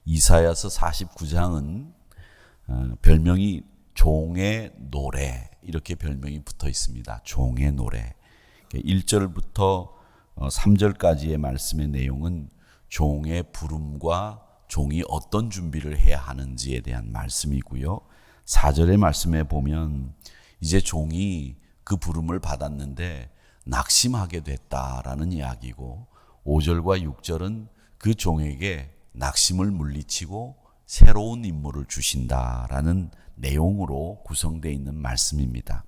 이사야서 49장은 별명이 종의 노래, 이렇게 별명이 붙어 있습니다. 종의 노래. 1절부터 3절까지의 말씀의 내용은 종의 부름과 종이 어떤 준비를 해야 하는지에 대한 말씀이고요. 4절의 말씀에 보면 이제 종이 그 부름을 받았는데 낙심하게 됐다라는 이야기고, 5절과 6절은 그 종에게 낙심을 물리치고 새로운 임무를 주신다라는 내용으로 구성되어 있는 말씀입니다.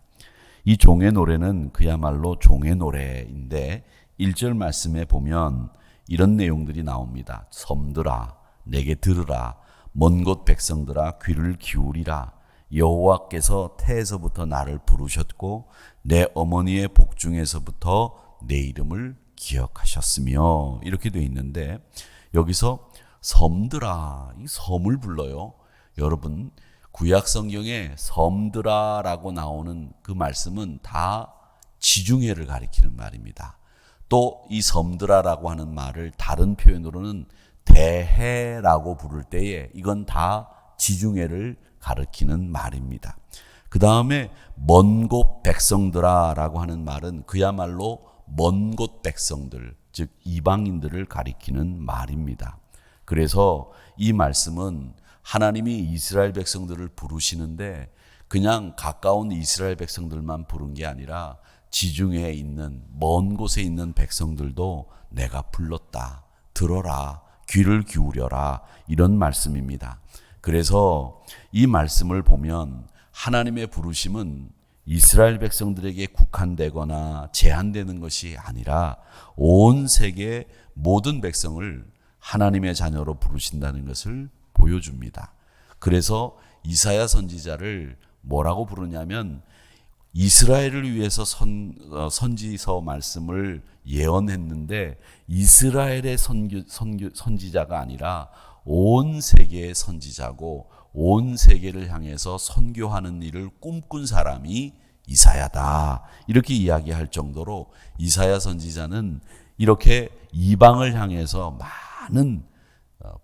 이 종의 노래는 그야말로 종의 노래인데 1절 말씀에 보면 이런 내용들이 나옵니다. 섬들아 내게 들으라, 먼 곳 백성들아 귀를 기울이라. 여호와께서 태에서부터 나를 부르셨고 내 어머니의 복중에서부터 내 이름을 기억하셨으며, 이렇게 되어 있는데 여기서 섬들아, 이 섬을 불러요. 여러분, 구약 성경에 섬들아라고 나오는 그 말씀은 다 지중해를 가리키는 말입니다. 또 이 섬들아라고 하는 말을 다른 표현으로는 대해라고 부를 때에 이건 다 지중해를 가리키는 말입니다. 그 다음에 먼 곳 백성들아라고 하는 말은 그야말로 먼 곳 백성들, 즉 이방인들을 가리키는 말입니다. 그래서 이 말씀은 하나님이 이스라엘 백성들을 부르시는데 그냥 가까운 이스라엘 백성들만 부른 게 아니라 지중해에 있는 먼 곳에 있는 백성들도 내가 불렀다, 들어라, 귀를 기울여라, 이런 말씀입니다. 그래서 이 말씀을 보면 하나님의 부르심은 이스라엘 백성들에게 국한되거나 제한되는 것이 아니라 온 세계 모든 백성을 하나님의 자녀로 부르신다는 것을 보여줍니다. 그래서 이사야 선지자를 뭐라고 부르냐면 이스라엘을 위해서 선지서 말씀을 예언했는데 이스라엘의 선지자가 아니라 온 세계의 선지자고 온 세계를 향해서 선교하는 일을 꿈꾼 사람이 이사야다, 이렇게 이야기할 정도로 이사야 선지자는 이렇게 이방을 향해서 많은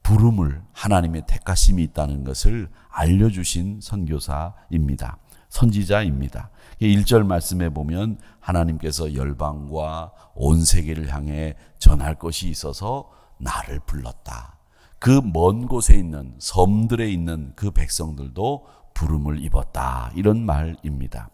부름을, 하나님의 택하심이 있다는 것을 알려주신 선교사입니다. 선지자입니다. 1절 말씀에 보면 하나님께서 열방과 온 세계를 향해 전할 것이 있어서 나를 불렀다. 그 먼 곳에 있는 섬들에 있는 그 백성들도 부름을 입었다, 이런 말입니다.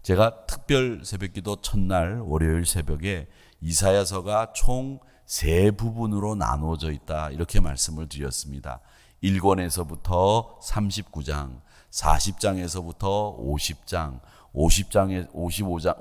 제가 특별 새벽기도 첫날 월요일 새벽에 이사야서가 총 3부분으로 나누어져 있다, 이렇게 말씀을 드렸습니다. 1권에서부터 39장, 40장에서부터 50장, 50장에 55장,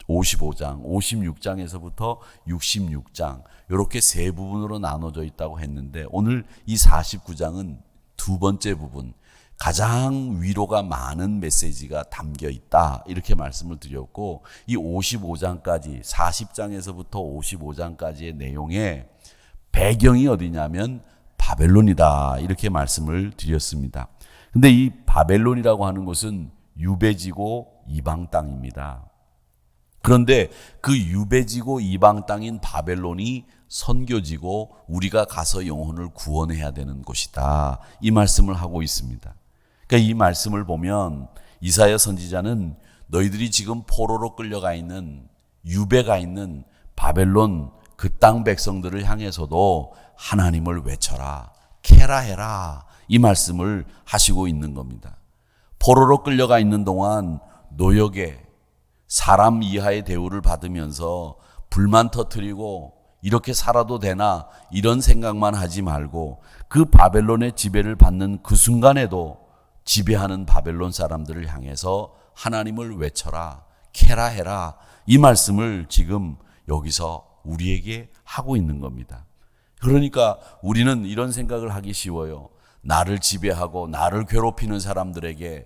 56장에서부터 66장, 이렇게 3부분으로 나눠져 있다고 했는데 오늘 이 49장은 두 번째 부분, 가장 위로가 많은 메시지가 담겨 있다, 이렇게 말씀을 드렸고, 이 55장까지 40장에서부터 55장까지의 내용의 배경이 어디냐면 바벨론이다, 이렇게 말씀을 드렸습니다. 근데 이 바벨론이라고 하는 곳은 유배지고 이방 땅입니다. 그런데 그 유배지고 이방 땅인 바벨론이 선교지고 우리가 가서 영혼을 구원해야 되는 곳이다, 이 말씀을 하고 있습니다. 그러니까 이 말씀을 보면 이사야 선지자는 너희들이 지금 포로로 끌려가 있는, 유배가 있는 바벨론 그 땅 백성들을 향해서도 하나님을 외쳐라, 케라해라, 이 말씀을 하시고 있는 겁니다. 포로로 끌려가 있는 동안 노역에 사람 이하의 대우를 받으면서 불만 터뜨리고 이렇게 살아도 되나, 이런 생각만 하지 말고 그 바벨론의 지배를 받는 그 순간에도 지배하는 바벨론 사람들을 향해서 하나님을 외쳐라, 케라해라, 이 말씀을 지금 여기서 우리에게 하고 있는 겁니다. 그러니까 우리는 이런 생각을 하기 쉬워요. 나를 지배하고 나를 괴롭히는 사람들에게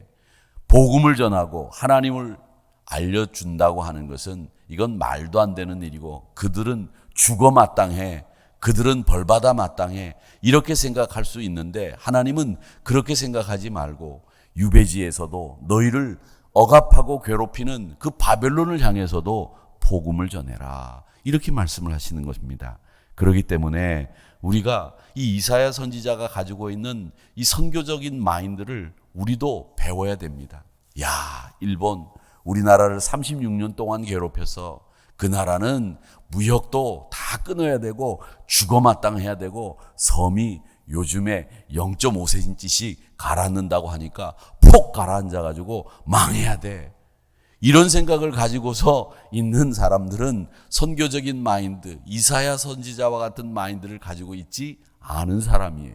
복음을 전하고 하나님을 알려준다고 하는 것은 이건 말도 안 되는 일이고 그들은 죽어 마땅해, 그들은 벌받아 마땅해, 이렇게 생각할 수 있는데 하나님은 그렇게 생각하지 말고 유배지에서도 너희를 억압하고 괴롭히는 그 바벨론을 향해서도 복음을 전해라, 이렇게 말씀을 하시는 것입니다. 그렇기 때문에 우리가 이 이사야 선지자가 가지고 있는 이 선교적인 마인드를 우리도 배워야 됩니다. 야, 일본 우리나라를 36년 동안 괴롭혀서 그 나라는 무역도 다 끊어야 되고 죽어마땅해야 되고 섬이 요즘에 0.5cm씩 가라앉는다고 하니까 폭 가라앉아가지고 망해야 돼. 이런 생각을 가지고서 있는 사람들은 선교적인 마인드, 이사야 선지자와 같은 마인드를 가지고 있지 않은 사람이에요.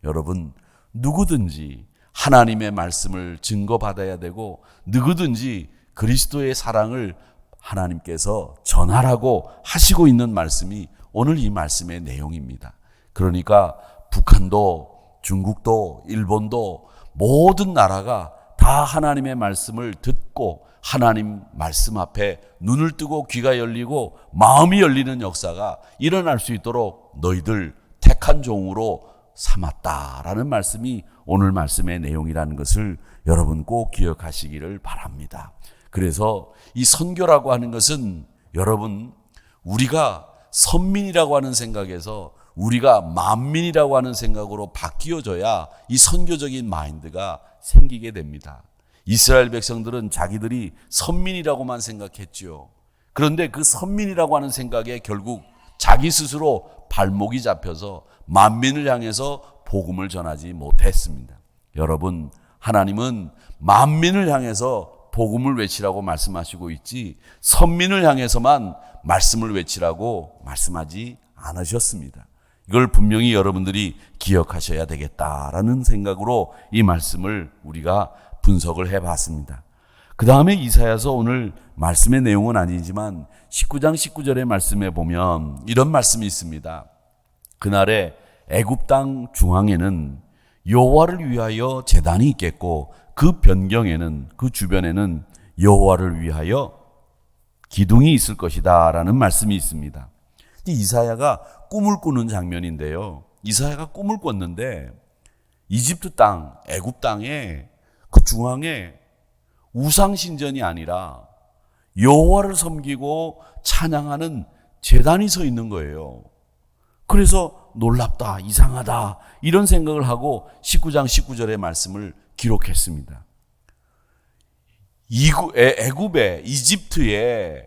여러분, 누구든지 하나님의 말씀을 증거받아야 되고 누구든지 그리스도의 사랑을 하나님께서 전하라고 하시고 있는 말씀이 오늘 이 말씀의 내용입니다. 그러니까 북한도 중국도 일본도 모든 나라가 다 하나님의 말씀을 듣고 하나님 말씀 앞에 눈을 뜨고 귀가 열리고 마음이 열리는 역사가 일어날 수 있도록 너희들 택한 종으로 삼았다라는 말씀이 오늘 말씀의 내용이라는 것을 여러분 꼭 기억하시기를 바랍니다. 그래서 이 선교라고 하는 것은 여러분 우리가 선민이라고 하는 생각에서 우리가 만민이라고 하는 생각으로 바뀌어져야 이 선교적인 마인드가 생기게 됩니다. 이스라엘 백성들은 자기들이 선민이라고만 생각했죠. 그런데 그 선민이라고 하는 생각에 결국 자기 스스로 발목이 잡혀서 만민을 향해서 복음을 전하지 못했습니다. 여러분, 하나님은 만민을 향해서 복음을 외치라고 말씀하시고 있지 선민을 향해서만 말씀을 외치라고 말씀하지 않으셨습니다. 이걸 분명히 여러분들이 기억하셔야 되겠다라는 생각으로 이 말씀을 우리가 분석을 해봤습니다. 그 다음에 이사야서 오늘 말씀의 내용은 아니지만 19장 19절의 말씀에 보면 이런 말씀이 있습니다. 그날에 애굽 땅 중앙에는 여호와를 위하여 제단이 있겠고 그 변경에는 그 주변에는 여호와를 위하여 기둥이 있을 것이다 라는 말씀이 있습니다. 이사야가 꿈을 꾸는 장면인데요. 이사야가 꿈을 꿨는데 이집트 땅, 애굽 땅에 그 중앙에 우상신전이 아니라 여호와를 섬기고 찬양하는 제단이 서 있는 거예요. 그래서 놀랍다, 이상하다 이런 생각을 하고 19장 19절의 말씀을 기록했습니다. 애굽에 이집트에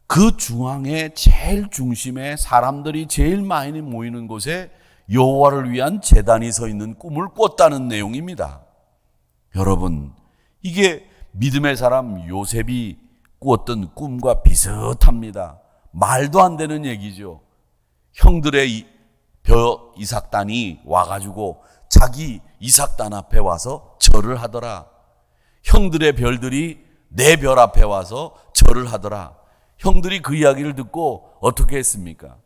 그 중앙에 제일 중심에 사람들이 제일 많이 모이는 곳에 여호와를 위한 제단이 서 있는 꿈을 꿨다는 내용입니다. 여러분, 이게 믿음의 사람 요셉이 꾸었던 꿈과 비슷합니다. 말도 안 되는 얘기죠. 형들의 이삭단이 와가지고 자기 이삭단 앞에 와서 절을 하더라. 형들의 별들이 내 별 앞에 와서 절을 하더라. 형들이 그 이야기를 듣고 어떻게 했습니까?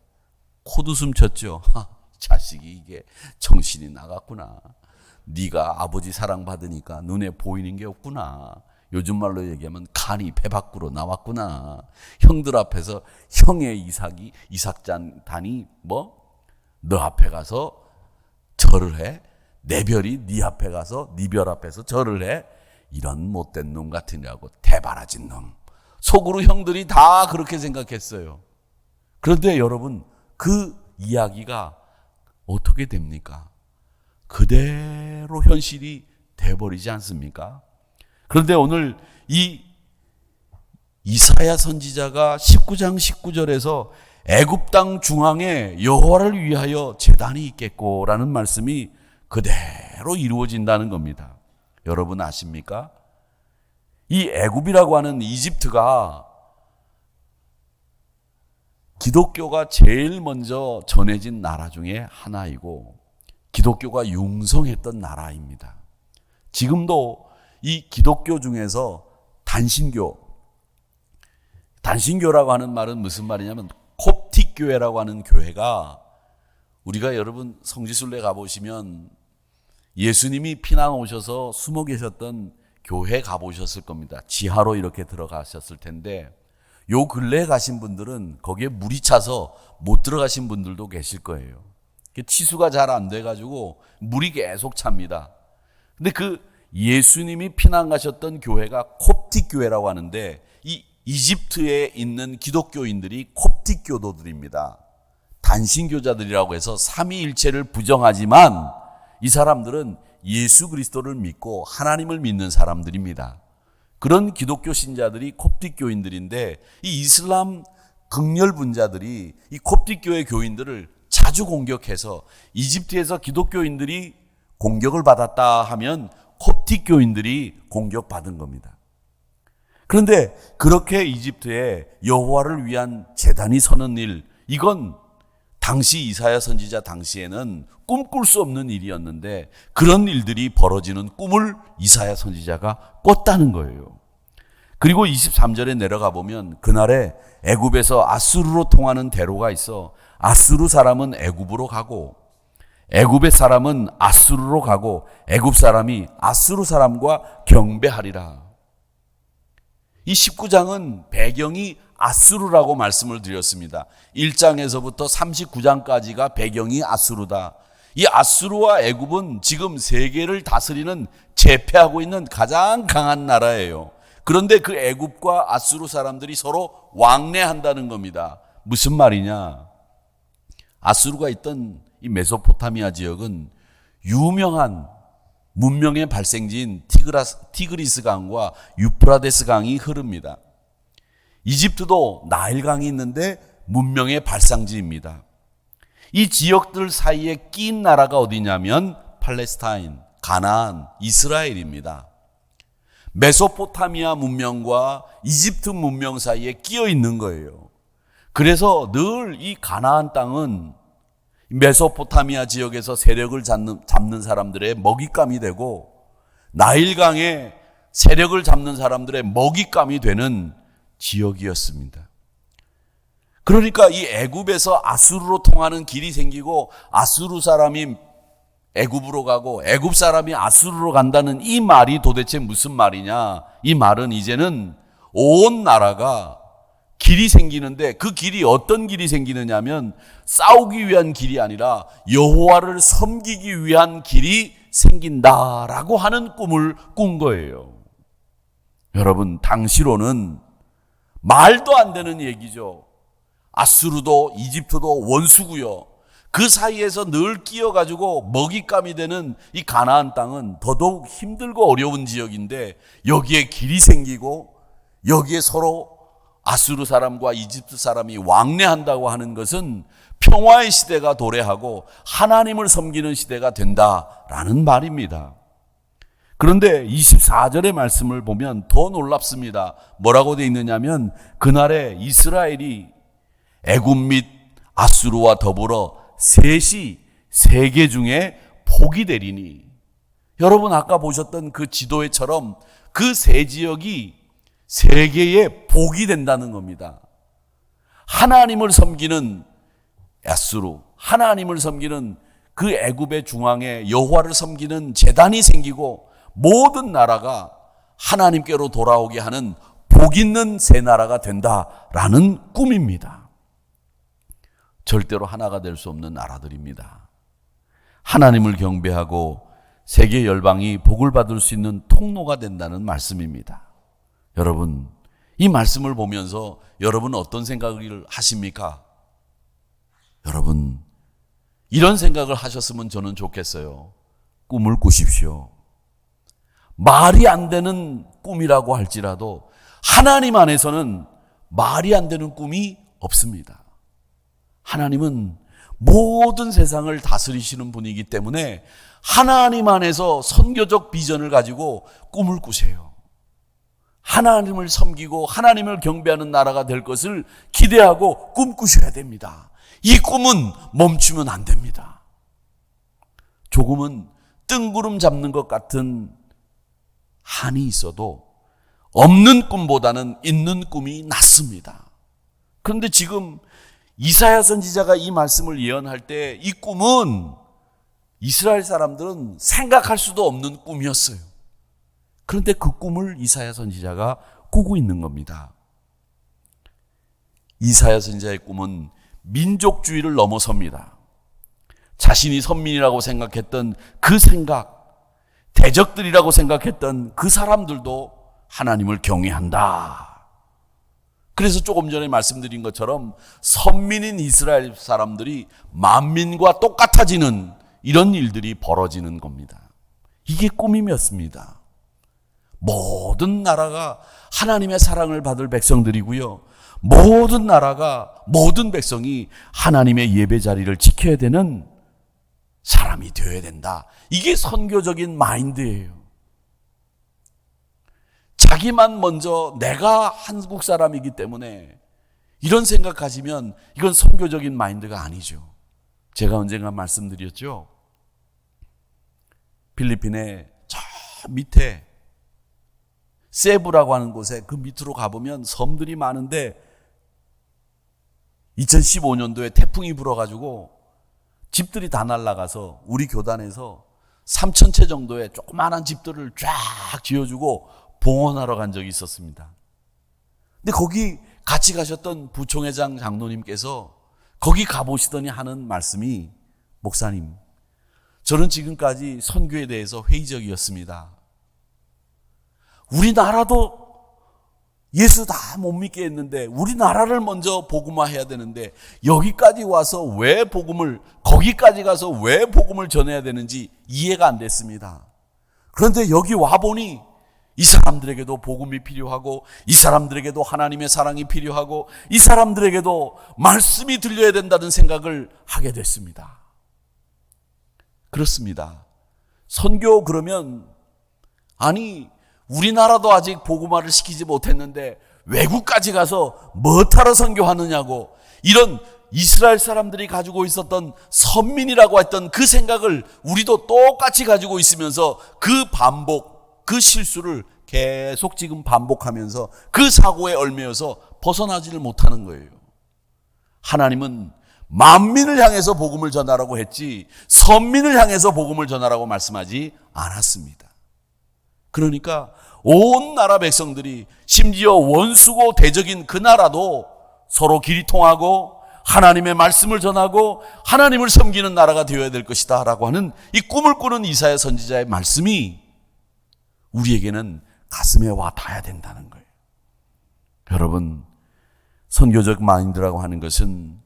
콧웃음 쳤죠. 자식이 이게 정신이 나갔구나. 네가 아버지 사랑받으니까 눈에 보이는 게 없구나. 요즘 말로 얘기하면 간이 배 밖으로 나왔구나. 형들 앞에서 형의 이삭단이 너 앞에 가서 절을 해? 내 별이 네 앞에 가서 네 별 앞에서 절을 해? 이런 못된 놈 같으냐고, 대바라진 놈. 속으로 형들이 다 그렇게 생각했어요. 그런데 여러분, 그 이야기가 어떻게 됩니까? 그대로 현실이 돼버리지 않습니까? 그런데 오늘 이 이사야 선지자가 19장 19절에서 애굽 땅 중앙에 여호와를 위하여 제단이 있겠고라는 말씀이 그대로 이루어진다는 겁니다. 여러분 아십니까? 이 애굽이라고 하는 이집트가 기독교가 제일 먼저 전해진 나라 중에 하나이고 기독교가 융성했던 나라입니다. 지금도 이 기독교 중에서 단신교라고 하는 말은 무슨 말이냐면 콥틱 교회라고 하는 교회가 우리가 여러분 성지순례 가보시면 예수님이 피난 오셔서 숨어 계셨던 교회 가보셨을 겁니다. 지하로 이렇게 들어가셨을 텐데 요 근래에 가신 분들은 거기에 물이 차서 못 들어가신 분들도 계실 거예요. 치수가 잘 안 돼가지고 물이 계속 찹니다. 근데 그 예수님이 피난 가셨던 교회가 콥틱 교회라고 하는데 이 이집트에 있는 기독교인들이 콥틱 교도들입니다. 단신교자들이라고 해서 삼위일체를 부정하지만 이 사람들은 예수 그리스도를 믿고 하나님을 믿는 사람들입니다. 그런 기독교 신자들이 콥틱 교인들인데 이 이슬람 극렬분자들이 이 콥틱 교회 교인들을 자주 공격해서 이집트에서 기독교인들이 공격을 받았다 하면 콥틱 교인들이 공격받은 겁니다. 그런데 그렇게 이집트에 여호와를 위한 제단이 서는 일, 이건 당시 이사야 선지자 당시에는 꿈꿀 수 없는 일이었는데 그런 일들이 벌어지는 꿈을 이사야 선지자가 꿨다는 거예요. 그리고 23절에 내려가 보면 그날에 애굽에서 아수르로 통하는 대로가 있어 아수르 사람은 애굽으로 가고 애굽의 사람은 아수르로 가고 애굽 사람이 아수르 사람과 경배하리라. 이 19장은 배경이 아수르라고 말씀을 드렸습니다. 1장에서부터 39장까지가 배경이 아수르다. 이 아수르와 애굽은 지금 세계를 다스리는 제패하고 있는 가장 강한 나라예요. 그런데 그 애굽과 아수르 사람들이 서로 왕래한다는 겁니다. 무슨 말이냐? 아수르가 있던 이 메소포타미아 지역은 유명한 문명의 발생지인 티그리스 강과 유프라데스 강이 흐릅니다. 이집트도 나일강이 있는데 문명의 발상지입니다. 이 지역들 사이에 낀 나라가 어디냐면 팔레스타인, 가나안, 이스라엘입니다. 메소포타미아 문명과 이집트 문명 사이에 끼어 있는 거예요. 그래서 늘 이 가나안 땅은 메소포타미아 지역에서 세력을 잡는 사람들의 먹잇감이 되고 나일강에 세력을 잡는 사람들의 먹잇감이 되는 지역이었습니다. 그러니까 이 애굽에서 아수르로 통하는 길이 생기고 아수르 사람이 애굽으로 가고 애굽 사람이 아수르로 간다는 이 말이 도대체 무슨 말이냐? 이 말은 이제는 온 나라가 길이 생기는데 그 길이 어떤 길이 생기느냐면 싸우기 위한 길이 아니라 여호와를 섬기기 위한 길이 생긴다라고 하는 꿈을 꾼 거예요. 여러분, 당시로는 말도 안 되는 얘기죠. 아수르도 이집트도 원수고요. 그 사이에서 늘 끼어가지고 먹잇감이 되는 이 가나안 땅은 더더욱 힘들고 어려운 지역인데 여기에 길이 생기고 여기에 서로 아수르 사람과 이집트 사람이 왕래한다고 하는 것은 평화의 시대가 도래하고 하나님을 섬기는 시대가 된다라는 말입니다. 그런데 24절의 말씀을 보면 더 놀랍습니다. 뭐라고 되어 있느냐면 그날에 이스라엘이 애굽 및 아수르와 더불어 셋이 세계 중에 복이 되리니. 여러분 아까 보셨던 그 지도에처럼 그 세 지역이 세계의 복이 된다는 겁니다. 하나님을 섬기는 아수르, 하나님을 섬기는 그 애굽의 중앙에 여호와를 섬기는 제단이 생기고 모든 나라가 하나님께로 돌아오게 하는 복 있는 새 나라가 된다라는 꿈입니다. 절대로 하나가 될 수 없는 나라들입니다. 하나님을 경배하고 세계 열방이 복을 받을 수 있는 통로가 된다는 말씀입니다. 여러분, 이 말씀을 보면서 여러분 어떤 생각을 하십니까? 여러분, 이런 생각을 하셨으면 저는 좋겠어요. 꿈을 꾸십시오. 말이 안 되는 꿈이라고 할지라도 하나님 안에서는 말이 안 되는 꿈이 없습니다. 하나님은 모든 세상을 다스리시는 분이기 때문에 하나님 안에서 선교적 비전을 가지고 꿈을 꾸세요. 하나님을 섬기고 하나님을 경배하는 나라가 될 것을 기대하고 꿈꾸셔야 됩니다. 이 꿈은 멈추면 안 됩니다. 조금은 뜬구름 잡는 것 같은 한이 있어도 없는 꿈보다는 있는 꿈이 낫습니다. 그런데 지금 이사야 선지자가 이 말씀을 예언할 때 이 꿈은 이스라엘 사람들은 생각할 수도 없는 꿈이었어요. 그런데 그 꿈을 이사야 선지자가 꾸고 있는 겁니다. 이사야 선지자의 꿈은 민족주의를 넘어섭니다. 자신이 선민이라고 생각했던 그 생각, 대적들이라고 생각했던 그 사람들도 하나님을 경외한다. 그래서 조금 전에 말씀드린 것처럼 선민인 이스라엘 사람들이 만민과 똑같아지는 이런 일들이 벌어지는 겁니다. 이게 꿈이었습니다. 모든 나라가 하나님의 사랑을 받을 백성들이고요. 모든 나라가, 모든 백성이 하나님의 예배 자리를 지켜야 되는 사람이 되어야 된다. 이게 선교적인 마인드예요. 자기만 먼저 내가 한국 사람이기 때문에 이런 생각하시면 이건 선교적인 마인드가 아니죠. 제가 언젠가 말씀드렸죠. 필리핀의 저 밑에 세부라고 하는 곳에 그 밑으로 가보면 섬들이 많은데 2015년도에 태풍이 불어가지고 집들이 다 날아가서 우리 교단에서 3,000채 정도의 조그마한 집들을 쫙 지어주고 봉헌하러 간 적이 있었습니다. 근데 거기 같이 가셨던 부총회장 장로님께서 거기 가보시더니 하는 말씀이, 목사님, 저는 지금까지 선교에 대해서 회의적이었습니다. 우리나라도 예수 다 못 믿게 했는데 우리나라를 먼저 복음화해야 되는데 여기까지 와서 왜 복음을, 거기까지 가서 왜 복음을 전해야 되는지 이해가 안 됐습니다. 그런데 여기 와보니 이 사람들에게도 복음이 필요하고 이 사람들에게도 하나님의 사랑이 필요하고 이 사람들에게도 말씀이 들려야 된다는 생각을 하게 됐습니다. 그렇습니다. 선교 그러면, 아니 우리나라도 아직 복음화를 시키지 못했는데 외국까지 가서 뭐하러 선교하느냐고, 이런 이스라엘 사람들이 가지고 있었던 선민이라고 했던 그 생각을 우리도 똑같이 가지고 있으면서 그 반복, 그 실수를 계속 지금 반복하면서 그 사고에 얽매여서 벗어나지를 못하는 거예요. 하나님은 만민을 향해서 복음을 전하라고 했지 선민을 향해서 복음을 전하라고 말씀하지 않았습니다. 그러니까 온 나라 백성들이, 심지어 원수고 대적인 그 나라도 서로 길이 통하고 하나님의 말씀을 전하고 하나님을 섬기는 나라가 되어야 될 것이다 라고 하는 이 꿈을 꾸는 이사야 선지자의 말씀이 우리에게는 가슴에 와 닿아야 된다는 거예요. 여러분, 선교적 마인드라고 하는 것은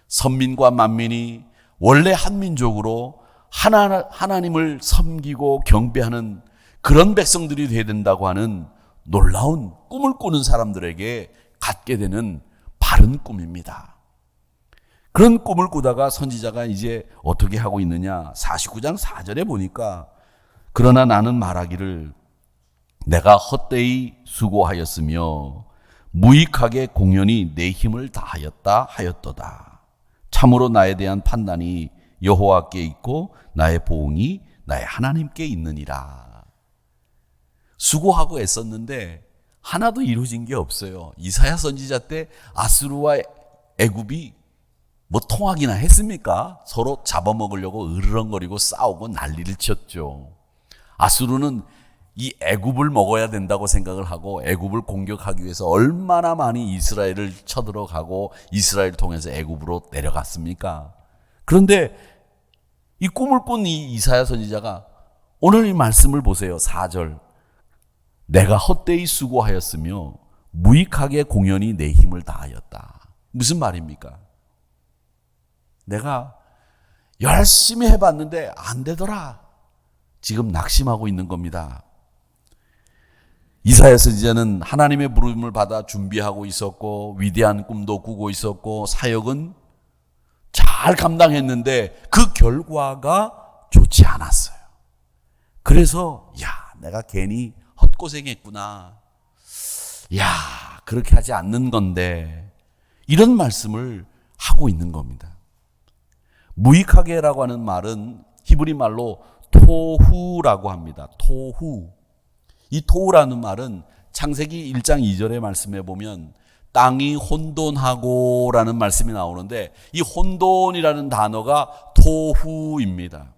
선민과 만민이 원래 한민족으로 하나님을 섬기고 경배하는 그런 백성들이 되어야 된다고 하는 놀라운 꿈을 꾸는 사람들에게 갖게 되는 바른 꿈입니다. 그런 꿈을 꾸다가 선지자가 이제 어떻게 하고 있느냐, 49장 4절에 보니까, 그러나 나는 말하기를 내가 헛되이 수고하였으며 무익하게 공연히 내 힘을 다하였다 하였도다. 참으로 나에 대한 판단이 여호와께 있고 나의 보응이 나의 하나님께 있느니라. 수고하고 애썼는데 하나도 이루어진 게 없어요. 이사야 선지자 때 아수르와 애굽이 뭐 통하기나 했습니까? 서로 잡아먹으려고 으르렁거리고 싸우고 난리를 쳤죠. 아수르는 이 애굽을 먹어야 된다고 생각을 하고 애굽을 공격하기 위해서 얼마나 많이 이스라엘을 쳐들어가고 이스라엘을 통해서 애굽으로 내려갔습니까? 그런데 이 꿈을 꾼 이 이사야 선지자가 오늘 이 말씀을 보세요. 4절. 내가 헛되이 수고하였으며 무익하게 공연히 내 힘을 다하였다. 무슨 말입니까? 내가 열심히 해봤는데 안 되더라. 지금 낙심하고 있는 겁니다. 이사야 선지자는 하나님의 부름을 받아 준비하고 있었고 위대한 꿈도 꾸고 있었고 사역은 잘 감당했는데 그 결과가 좋지 않았어요. 그래서 내가 괜히 헛고생했구나. 그렇게 하지 않는 건데, 이런 말씀을 하고 있는 겁니다. 무익하게라고 하는 말은 히브리 말로 토후라고 합니다. 토후. 이 토후라는 말은 창세기 1장 2절의 말씀에 보면 땅이 혼돈하고 라는 말씀이 나오는데, 이 혼돈이라는 단어가 토후입니다.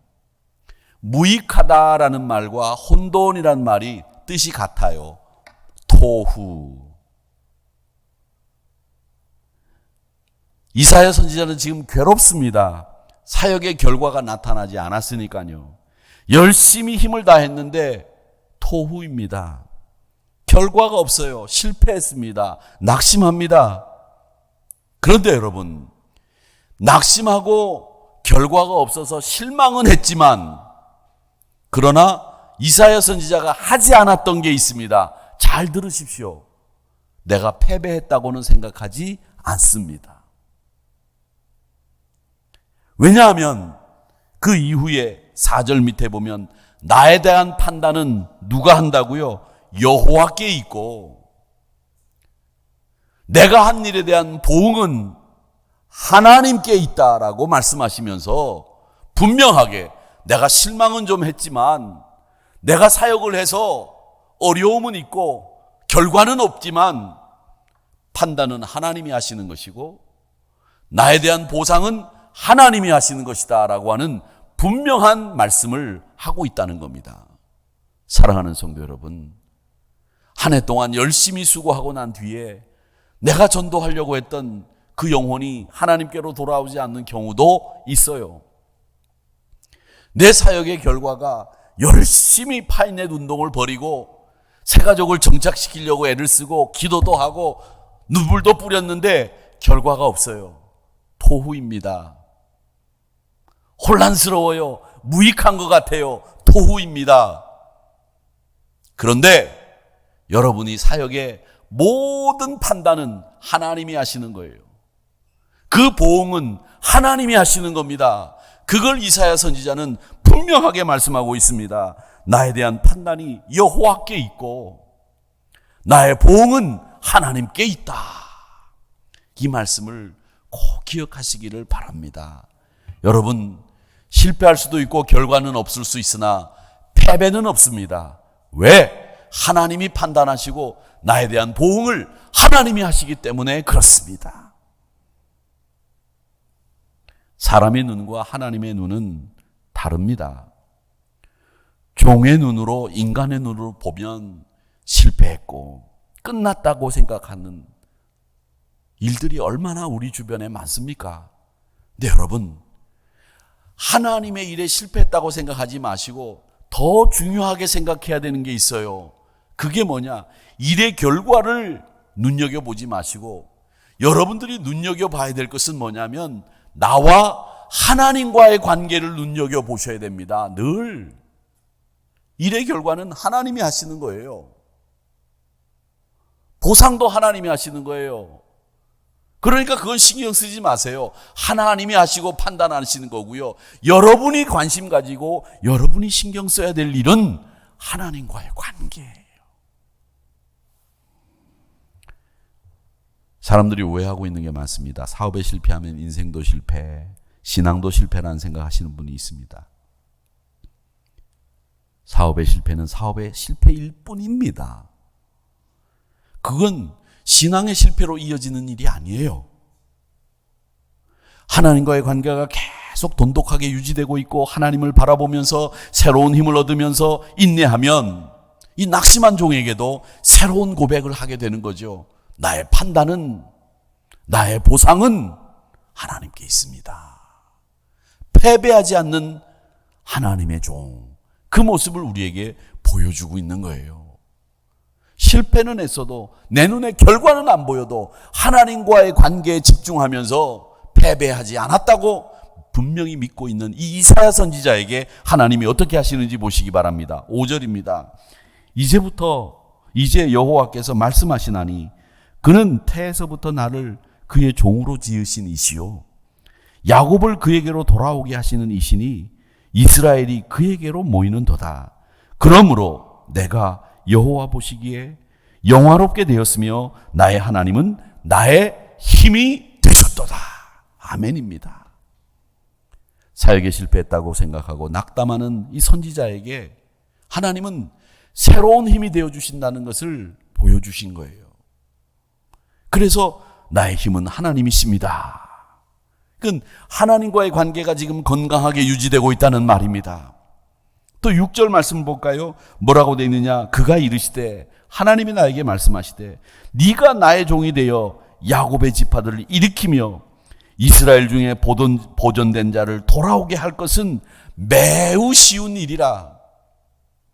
무익하다라는 말과 혼돈이라는 말이 뜻이 같아요. 토후. 이사야 선지자는 지금 괴롭습니다. 사역의 결과가 나타나지 않았으니까요. 열심히 힘을 다했는데 토후입니다. 결과가 없어요. 실패했습니다. 낙심합니다. 그런데 여러분, 낙심하고 결과가 없어서 실망은 했지만, 그러나 이사야 선지자가 하지 않았던 게 있습니다. 잘 들으십시오. 내가 패배했다고는 생각하지 않습니다. 왜냐하면 그 이후에 4절 밑에 보면 나에 대한 판단은 누가 한다고요? 여호와께 있고, 내가 한 일에 대한 보응은 하나님께 있다라고 말씀하시면서 분명하게 내가 실망은 좀 했지만, 내가 사역을 해서 어려움은 있고 결과는 없지만 판단은 하나님이 하시는 것이고 나에 대한 보상은 하나님이 하시는 것이다 라고 하는 분명한 말씀을 하고 있다는 겁니다. 사랑하는 성도 여러분, 한 해 동안 열심히 수고하고 난 뒤에 내가 전도하려고 했던 그 영혼이 하나님께로 돌아오지 않는 경우도 있어요. 내 사역의 결과가 열심히 파이넷 운동을 벌이고 새가족을 정착시키려고 애를 쓰고 기도도 하고 눈물도 뿌렸는데 결과가 없어요. 토후입니다. 혼란스러워요. 무익한 것 같아요. 토후입니다. 그런데 여러분이 사역의 모든 판단은 하나님이 하시는 거예요. 그 보응은 하나님이 하시는 겁니다. 그걸 이사야 선지자는 분명하게 말씀하고 있습니다. 나에 대한 판단이 여호와께 있고 나의 보응은 하나님께 있다. 이 말씀을 꼭 기억하시기를 바랍니다. 여러분, 실패할 수도 있고 결과는 없을 수 있으나 패배는 없습니다. 왜? 하나님이 판단하시고 나에 대한 보응을 하나님이 하시기 때문에 그렇습니다. 사람의 눈과 하나님의 눈은 다릅니다. 종의 눈으로, 인간의 눈으로 보면 실패했고 끝났다고 생각하는 일들이 얼마나 우리 주변에 많습니까? 근데 여러분, 하나님의 일에 실패했다고 생각하지 마시고 더 중요하게 생각해야 되는 게 있어요. 그게 뭐냐? 일의 결과를 눈여겨보지 마시고 여러분들이 눈여겨봐야 될 것은 뭐냐면 나와 하나님과의 관계를 눈여겨보셔야 됩니다. 늘 일의 결과는 하나님이 하시는 거예요. 보상도 하나님이 하시는 거예요. 그러니까 그건 신경 쓰지 마세요. 하나님이 하시고 판단하시는 거고요. 여러분이 관심 가지고 여러분이 신경 써야 될 일은 하나님과의 관계예요. 사람들이 오해하고 있는 게 많습니다. 사업에 실패하면 인생도 실패, 신앙도 실패라는 생각하시는 분이 있습니다. 사업의 실패는 사업의 실패일 뿐입니다. 그건 신앙의 실패로 이어지는 일이 아니에요. 하나님과의 관계가 계속 돈독하게 유지되고 있고 하나님을 바라보면서 새로운 힘을 얻으면서 인내하면 이 낙심한 종에게도 새로운 고백을 하게 되는 거죠. 나의 판단은, 나의 보상은 하나님께 있습니다. 패배하지 않는 하나님의 종, 그 모습을 우리에게 보여주고 있는 거예요. 실패는 했어도 내 눈에 결과는 안 보여도 하나님과의 관계에 집중하면서 패배하지 않았다고 분명히 믿고 있는 이 이사야 선지자에게 하나님이 어떻게 하시는지 보시기 바랍니다. 5절입니다. 이제 여호와께서 말씀하시나니 그는 태에서부터 나를 그의 종으로 지으신 이시요 야곱을 그에게로 돌아오게 하시는 이시니 이스라엘이 그에게로 모이는도다. 그러므로 내가 여호와 보시기에 영화롭게 되었으며 나의 하나님은 나의 힘이 되셨도다. 아멘입니다. 사역에 실패했다고 생각하고 낙담하는 이 선지자에게 하나님은 새로운 힘이 되어주신다는 것을 보여주신 거예요. 그래서 나의 힘은 하나님이십니다. 그건 하나님과의 관계가 지금 건강하게 유지되고 있다는 말입니다. 또 6절 말씀 볼까요? 뭐라고 되어 있느냐? 그가 이르시되 하나님이 나에게 말씀하시되 네가 나의 종이 되어 야곱의 지파들을 일으키며 이스라엘 중에 보존된 자를 돌아오게 할 것은 매우 쉬운 일이라.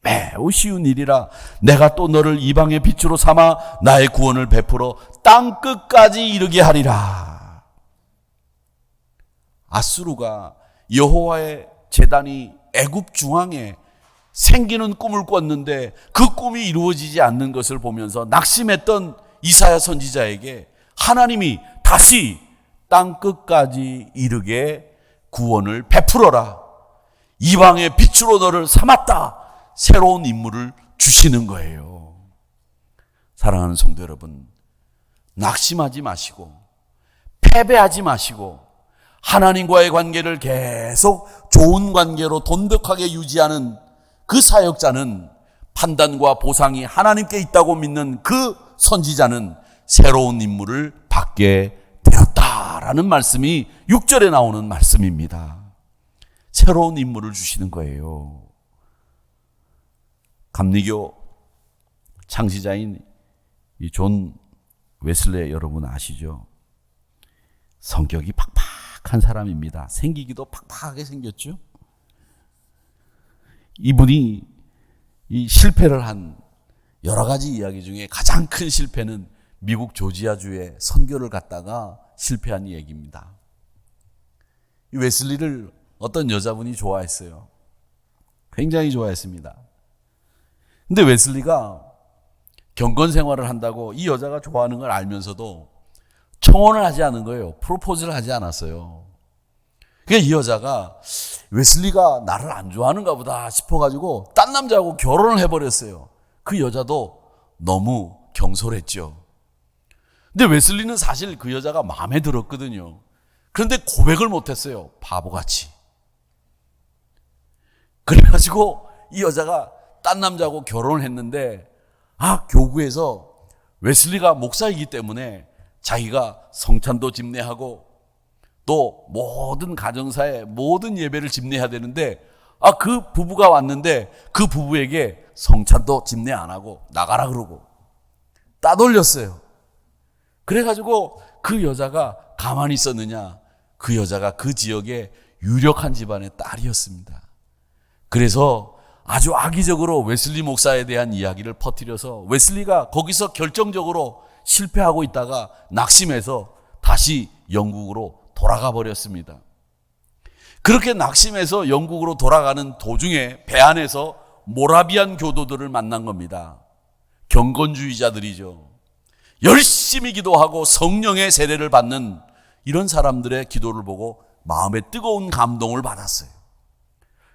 매우 쉬운 일이라 내가 또 너를 이방의 빛으로 삼아 나의 구원을 베풀어 땅 끝까지 이르게 하리라. 아수르가 여호와의 제단이 애굽 중앙에 생기는 꿈을 꿨는데 그 꿈이 이루어지지 않는 것을 보면서 낙심했던 이사야 선지자에게 하나님이 다시 땅 끝까지 이르게 구원을 베풀어라. 이방의 빛으로 너를 삼았다. 새로운 임무를 주시는 거예요. 사랑하는 성도 여러분, 낙심하지 마시고 패배하지 마시고 하나님과의 관계를 계속 좋은 관계로 돈독하게 유지하는 그 사역자는, 판단과 보상이 하나님께 있다고 믿는 그 선지자는 새로운 임무를 받게 되었다라는 말씀이 6절에 나오는 말씀입니다. 새로운 임무를 주시는 거예요. 감리교 창시자인 이 존 웨슬레 여러분 아시죠? 성격이 팍팍한 사람입니다. 생기기도 팍팍하게 생겼죠. 이분이 이 실패를 한 여러 가지 이야기 중에 가장 큰 실패는 미국 조지아주에 선교를 갔다가 실패한 얘기입니다. 이 웨슬리를 어떤 여자분이 좋아했어요. 굉장히 좋아했습니다. 근데 웨슬리가 경건 생활을 한다고 이 여자가 좋아하는 걸 알면서도 청혼을 하지 않은 거예요. 프로포즈를 하지 않았어요. 그러니까 이 여자가 웨슬리가 나를 안 좋아하는가 보다 싶어가지고 딴 남자하고 결혼을 해버렸어요. 그 여자도 너무 경솔했죠. 근데 웨슬리는 사실 그 여자가 마음에 들었거든요. 그런데 고백을 못했어요. 바보같이. 그래가지고 이 여자가 딴 남자하고 결혼을 했는데 교구에서 웨슬리가 목사이기 때문에 자기가 성찬도 집례하고 또 모든 가정사에 모든 예배를 집례해야 되는데 그 부부가 왔는데 그 부부에게 성찬도 집례 안 하고 나가라 그러고 따돌렸어요. 그래가지고 그 여자가 가만히 있었느냐? 그 여자가 그 지역의 유력한 집안의 딸이었습니다. 그래서 아주 악의적으로 웨슬리 목사에 대한 이야기를 퍼뜨려서 웨슬리가 거기서 결정적으로 실패하고 있다가 낙심해서 다시 영국으로 돌아가 버렸습니다. 그렇게 낙심해서 영국으로 돌아가는 도중에 배 안에서 모라비안 교도들을 만난 겁니다. 경건주의자들이죠. 열심히 기도하고 성령의 세례를 받는 이런 사람들의 기도를 보고 마음에 뜨거운 감동을 받았어요.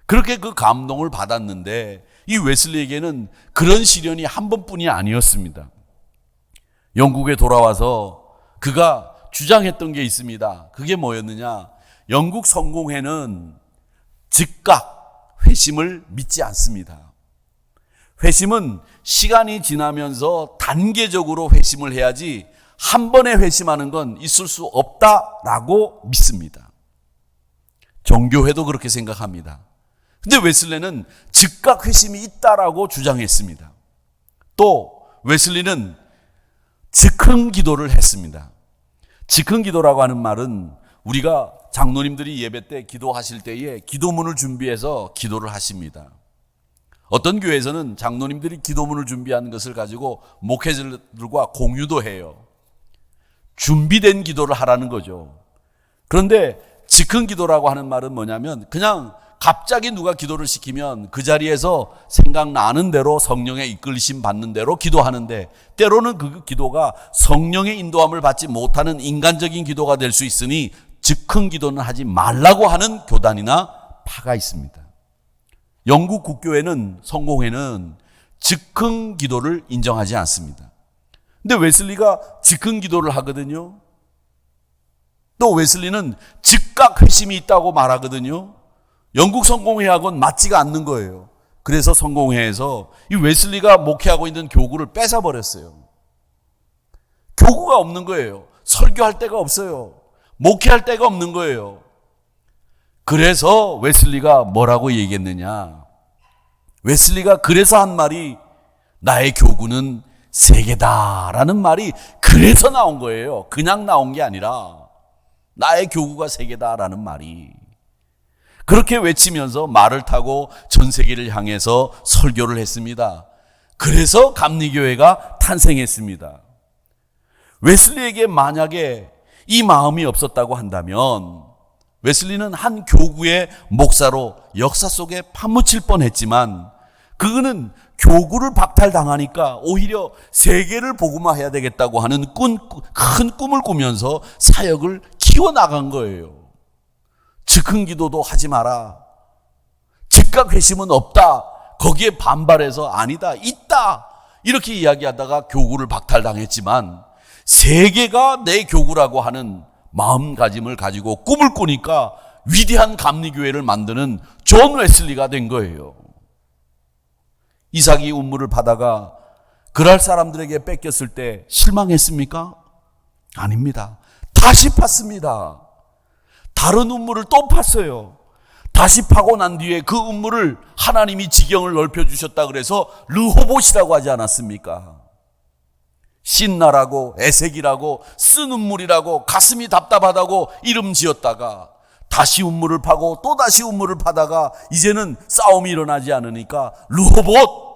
그렇게 그 감동을 받았는데 이 웨슬리에게는 그런 시련이 한 번뿐이 아니었습니다. 영국에 돌아와서 그가 주장했던 게 있습니다. 그게 뭐였느냐? 영국 성공회는 즉각 회심을 믿지 않습니다. 회심은 시간이 지나면서 단계적으로 회심을 해야지 한 번에 회심하는 건 있을 수 없다라고 믿습니다. 종교회도 그렇게 생각합니다. 근데 웨슬리는 즉각 회심이 있다라고 주장했습니다. 또 웨슬리는 즉흥 기도를 했습니다. 즉흥 기도라고 하는 말은 우리가 장로님들이 예배 때 기도하실 때에 기도문을 준비해서 기도를 하십니다. 어떤 교회에서는 장로님들이 기도문을 준비하는 것을 가지고 목회자들과 공유도 해요. 준비된 기도를 하라는 거죠. 그런데 즉흥 기도라고 하는 말은 뭐냐면 그냥 갑자기 누가 기도를 시키면 그 자리에서 생각나는 대로 성령의 이끌심 받는 대로 기도하는데 때로는 그 기도가 성령의 인도함을 받지 못하는 인간적인 기도가 될 수 있으니 즉흥 기도는 하지 말라고 하는 교단이나 파가 있습니다. 영국 국교회는 성공회는 즉흥 기도를 인정하지 않습니다. 근데 웨슬리가 즉흥 기도를 하거든요. 또 웨슬리는 즉각 회심이 있다고 말하거든요. 영국 성공회하고는 맞지가 않는 거예요. 그래서 성공회에서 이 웨슬리가 목회하고 있는 교구를 뺏어버렸어요. 교구가 없는 거예요. 설교할 데가 없어요. 목회할 데가 없는 거예요. 그래서 웨슬리가 뭐라고 얘기했느냐? 웨슬리가 그래서 한 말이 나의 교구는 세계다라는 말이 그래서 나온 거예요. 그냥 나온 게 아니라 나의 교구가 세계다라는 말이. 그렇게 외치면서 말을 타고 전 세계를 향해서 설교를 했습니다. 그래서 감리교회가 탄생했습니다. 웨슬리에게 만약에 이 마음이 없었다고 한다면 웨슬리는 한 교구의 목사로 역사 속에 파묻힐 뻔했지만 그는 교구를 박탈당하니까 오히려 세계를 복음화해야 되겠다고 하는 큰 꿈을 꾸면서 사역을 키워나간 거예요. 즉흥 기도도 하지 마라. 즉각 회심은 없다. 거기에 반발해서 아니다, 있다. 이렇게 이야기하다가 교구를 박탈당했지만 세계가 내 교구라고 하는 마음가짐을 가지고 꿈을 꾸니까 위대한 감리교회를 만드는 존 웨슬리가 된 거예요. 이삭이 운물을 받아가 그랄 사람들에게 뺏겼을 때 실망했습니까? 아닙니다. 다시 팠습니다. 다른 운물을 또 팠어요. 다시 파고 난 뒤에 그 운물을 하나님이 지경을 넓혀주셨다 그래서 르호봇이라고 하지 않았습니까? 신나라고 애색이라고 쓴 운물이라고 가슴이 답답하다고 이름 지었다가 다시 운물을 파고 또 다시 운물을 파다가 이제는 싸움이 일어나지 않으니까 르호봇,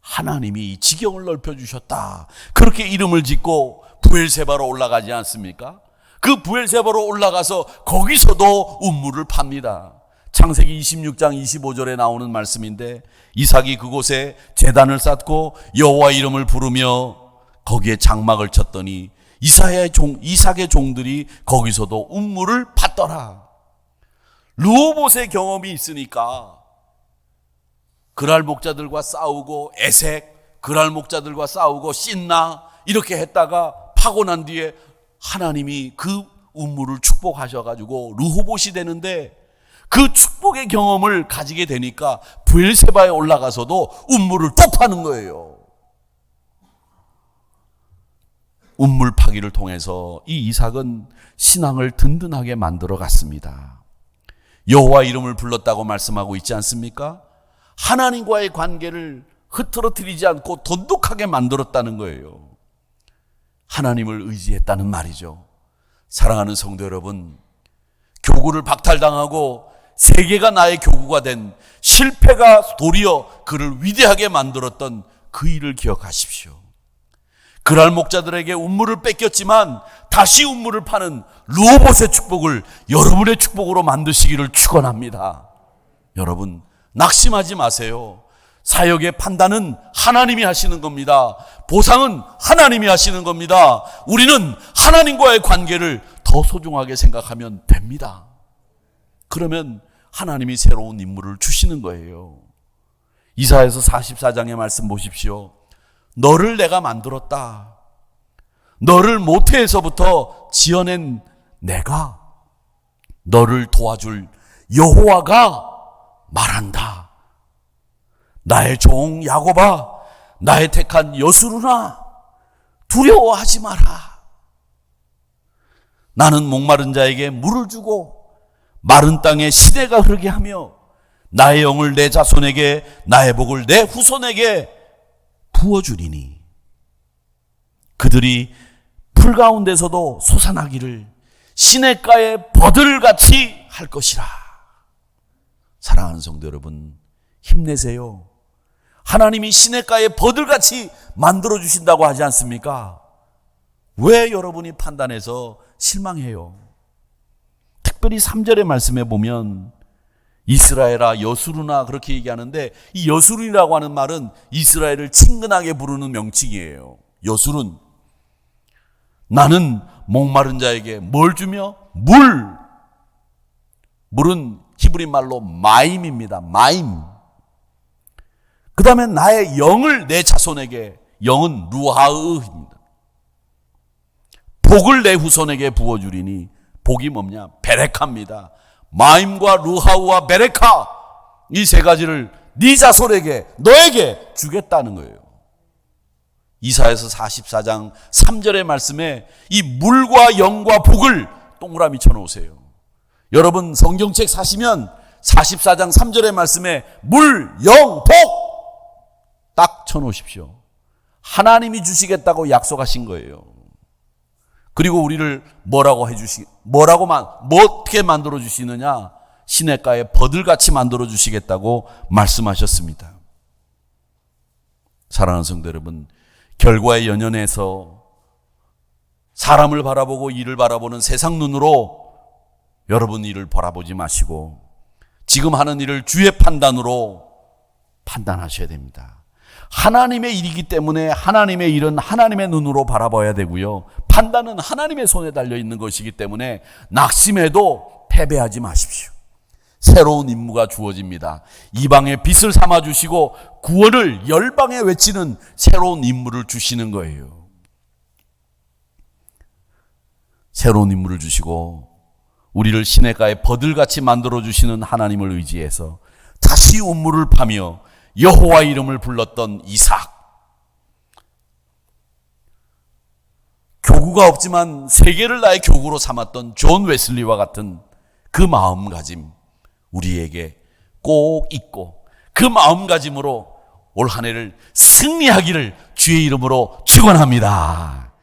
하나님이 지경을 넓혀주셨다. 그렇게 이름을 짓고 부엘세바로 올라가지 않습니까? 그 부엘세바로 올라가서 거기서도 운물을 팝니다. 창세기 26장 25절에 나오는 말씀인데 이삭이 그곳에 제단을 쌓고 여호와 이름을 부르며 거기에 장막을 쳤더니 이삭의 종들이 거기서도 운물을 팠더라. 르호봇의 경험이 있으니까 그랄 목자들과 싸우고 에색, 그랄 목자들과 싸우고 신나 이렇게 했다가 파고 난 뒤에 하나님이 그 운물을 축복하셔가지고 르호봇이 되는데 그 축복의 경험을 가지게 되니까 부엘세바에 올라가서도 운물을 또 파는 거예요. 운물 파기를 통해서 이 이삭은 신앙을 든든하게 만들어 갔습니다. 여호와 이름을 불렀다고 말씀하고 있지 않습니까? 하나님과의 관계를 흐트러뜨리지 않고 돈독하게 만들었다는 거예요. 하나님을 의지했다는 말이죠. 사랑하는 성도 여러분, 교구를 박탈당하고 세계가 나의 교구가 된 실패가 도리어 그를 위대하게 만들었던 그 일을 기억하십시오. 그랄 목자들에게 운물을 뺏겼지만 다시 운물을 파는 르호봇의 축복을 여러분의 축복으로 만드시기를 축원합니다. 여러분, 낙심하지 마세요. 사역의 판단은 하나님이 하시는 겁니다. 보상은 하나님이 하시는 겁니다. 우리는 하나님과의 관계를 더 소중하게 생각하면 됩니다. 그러면 하나님이 새로운 인물을 주시는 거예요. 이사야서 44장의 말씀 보십시오. 너를 내가 만들었다. 너를 모태에서부터 지어낸 내가 너를 도와줄 여호와가 말한다. 나의 종 야곱아, 나의 택한 여수르나 두려워하지 마라. 나는 목마른 자에게 물을 주고 마른 땅에 시내가 흐르게 하며 나의 영을 내 자손에게 나의 복을 내 후손에게 부어주리니 그들이 풀 가운데서도 솟아나기를 시냇가에 버들같이 할 것이라. 사랑하는 성도 여러분, 힘내세요. 하나님이 시냇가에 버들같이 만들어주신다고 하지 않습니까? 왜 여러분이 판단해서 실망해요? 특별히 3절의 말씀에 보면 이스라엘아 여수르나 그렇게 얘기하는데 이 여수른이라고 하는 말은 이스라엘을 친근하게 부르는 명칭이에요. 여수른, 나는 목마른 자에게 뭘 주며? 물은 히브리 말로 마임입니다. 마임. 그 다음에 나의 영을 내 자손에게, 영은 루하으입니다. 복을 내 후손에게 부어주리니 복이 뭐냐? 베레카입니다. 마임과 루하우와 베레카, 이 세 가지를 네 자손에게, 너에게 주겠다는 거예요. 이사야서 44장 3절의 말씀에 이 물과 영과 복을 동그라미 쳐놓으세요. 여러분 성경책 사시면 44장 3절의 말씀에 물, 영, 복 딱 쳐놓으십시오. 하나님이 주시겠다고 약속하신 거예요. 그리고 우리를 어떻게 만들어 주시느냐? 시냇가에 버들같이 만들어 주시겠다고 말씀하셨습니다. 사랑하는 성도 여러분, 결과에 연연해서 사람을 바라보고 일을 바라보는 세상 눈으로 여러분 일을 바라보지 마시고 지금 하는 일을 주의 판단으로 판단하셔야 됩니다. 하나님의 일이기 때문에 하나님의 일은 하나님의 눈으로 바라봐야 되고요. 판단은 하나님의 손에 달려 있는 것이기 때문에 낙심해도 패배하지 마십시오. 새로운 임무가 주어집니다. 이방의 빛을 삼아주시고 구원을 열방에 외치는 새로운 임무를 주시는 거예요. 새로운 임무를 주시고 우리를 시냇가에 버들같이 만들어주시는 하나님을 의지해서 다시 우물을 파며 여호와 이름을 불렀던 이삭. 교구가 없지만 세계를 나의 교구로 삼았던 존 웨슬리와 같은 그 마음가짐 우리에게 꼭 있고 그 마음가짐으로 올 한 해를 승리하기를 주의 이름으로 축원합니다.